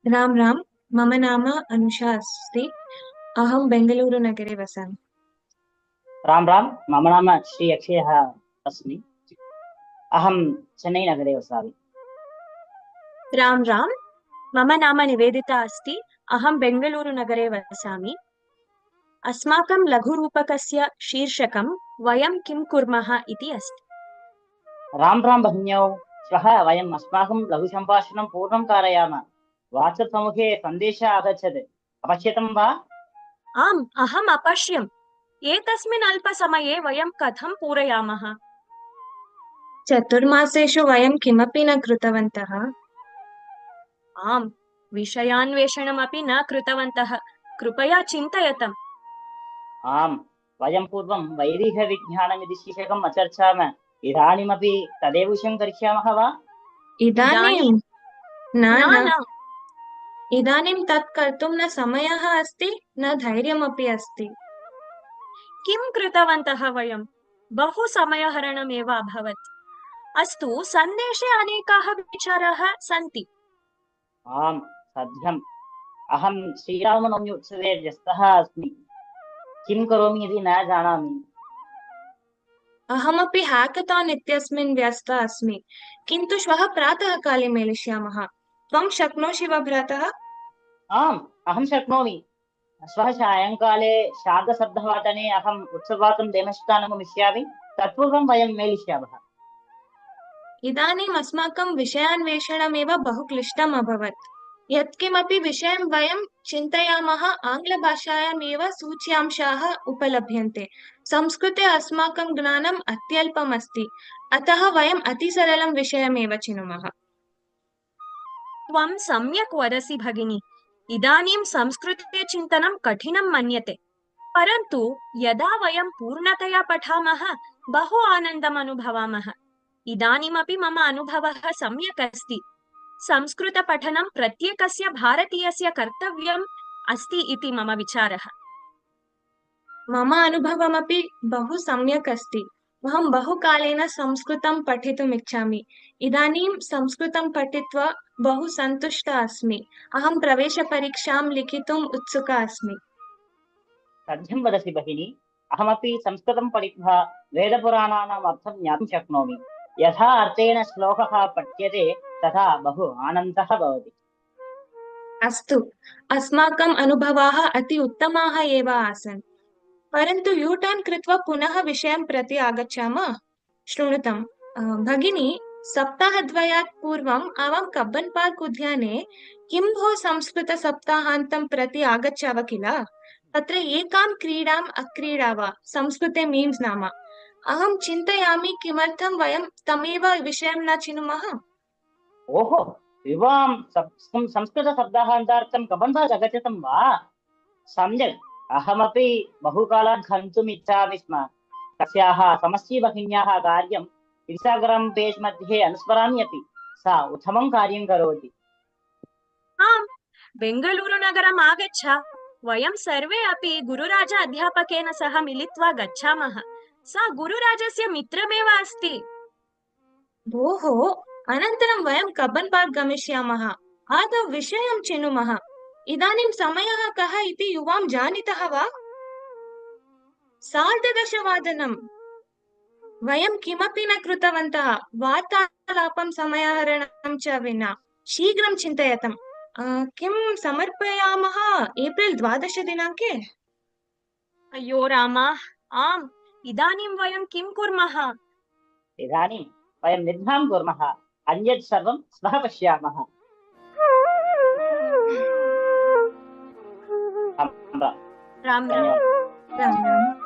राम राम। मम नाम अनुषा अस्ति। अहं बेङ्गलूरुनगरे वसामि। राम राम। मम नाम श्री अक्षयः अस्मि। अहं चेन्नैनगरे वसामि। राम राम। मम नाम निवेदिता अस्ति। अहं बेङ्गलूरुनगरे वसामि। अस्माकं लघुरूपकस्य शीर्षकं वयं किं कुर्मः इति अस्ति। राम राम भगिन्यौ, श्वः वयम् अस्माकं लघुसम्भाषणं पूर्णं कारयामः। वाट्सप् सम्मुखे सन्देशः आगच्छत्, अपश्यतं वा? आम्, अहम् अपश्यम्। एतस्मिन् अल्पसमये वयं कथं पूरयामः? चतुर्मासेषु वयं किमपि न कृतवन्तः। आम्, विषयान्वेषणमपि न कृतवन्तः। कृपया चिन्तयतम्। आम्, वयं पूर्वं वैदिकविज्ञानमिति शीर्षकम् अचर्चाम। इदानीमपि तदेव विषयं करिष्यामः वा? इदानीं न न न न। इदानीं तत् कर्तुं न समयः अस्ति, न धैर्यमपि अस्ति। किं कृतवन्तः वयं? बहु समयहरणमेव अभवत्। अस्तु, सन्देशे अनेकाः विचाराः सन्ति। आम्, सत्यम्। अहं श्रीरामनवमी उत्सवे व्यस्तः अस्मि। किं करोमि इति न जानामि। अहमपि हैकथान् इत्यस्मिन् व्यस्ता अस्मि, किन्तु श्वः प्रातःकाले मेलिष्यामः। त्वं शक्नोषि वा भ्रातः? आम्, अहं शक्नोमि। श्वः सायङ्काले शार्दसप्तवादने अहम् उत्सवार्थं देवस्थानं गमिष्यामि। तत्पूर्वं वयं मेलिष्यामः। इदानीम् अस्माकं विषयान्वेषणमेव बहु क्लिष्टम् अभवत्। यत्किमपि विषयं वयं चिन्तयामः, आङ्ग्लभाषायाम् एव सूच्यांशाः उपलभ्यन्ते। संस्कृते अस्माकं ज्ञानम् अत्यल्पम् अस्ति, अतः वयम् अतिसरलं विषयमेव चिनुमः। त्वं सम्यक् वदसि भगिनि। इदानीं संस्कृते चिन्तनं कठिनं मन्यते। परन्तु यदा वयं पूर्णतया पठामः, बहु आनन्दम् अनुभवामः। इदानीमपि मम अनुभवः सम्यक् अस्ति। संस्कृतपठनं प्रत्येकस्य भारतीयस्य कर्तव्यम् अस्ति इति मम विचारः। मम अनुभवमपि बहु सम्यक् अस्ति। अहं बहुकालेन संस्कृतं पठितुम् इच्छामि। इदानीं संस्कृतं पठित्वा बहु सन्तुष्टा अस्मि। अहं प्रवेशपरीक्षां लिखितुम् उत्सुका अस्मि। सत्यं वदसि भगिनि। अहमपि संस्कृतं पठित्वा वेदपुराणानाम् अर्थं ज्ञातुं शक्नोमि। यथा अर्थेन श्लोकः पठ्यते तथा बहु आनन्दः भवति। अस्तु, अस्माकम् अनुभवाः अति उत्तमाः एव आसन्। परन्तु यूटर्न् कृत्वा पुनः विषयं प्रति आगच्छामः। शृणुतम्, भगिनी, सप्ताहद्वयात् पूर्वम् आवां कब्बन् पार्क् उद्याने किं भो संस्कृतसप्ताहान्तं प्रति आगच्छाव किल? तत्र एकां क्रीडाम् अक्रीडाव, संस्कृते मीम्स् नाम। अहं चिन्तयामि किमर्थं वयं तमेव विषयं न चिनुमः। ओहो, युवां संस्कृतशब्दान्तार्थं कबन्धः अगच्छतं वा? सम्यक्। अहमपि बहुकालात् गन्तुम् इच्छामि स्म। तस्याः समस्या भगिन्याः कार्यम् इन्स्टाग्राम् पेज् मध्ये अनुस्मरामि अपि। सा उत्तमं कार्यं करोति। आम्, बेङ्गलूरुनगरम् आगच्छ। वयं सर्वे अपि गुरुराज अध्यापकेन सह मिलित्वा गच्छामः। सा गुरुराजस्य मित्रमेव अस्ति। भोः, अनन्तरं वयं कब्बन् पार्क् गमिष्यामः। आदौ विषयं चिनुमः। इदानीं समयः कः इति युवां जानीतः वा? 10:30। वयं किमपि न कृतवन्तः, वार्तालापं समयहरणं च विना। शीघ्रं चिन्तयतम्। किं समर्पयामः एप्रिल् 12 दिनाङ्के? अय्यो रामा, आम्, इदानीं वयं किं कुर्मः? इदानीं वयं निद्रां कुर्मः। अन्यत् सर्वं श्वः पश्यामः। राम राम। राम राम। धन्यवादः। राम राम।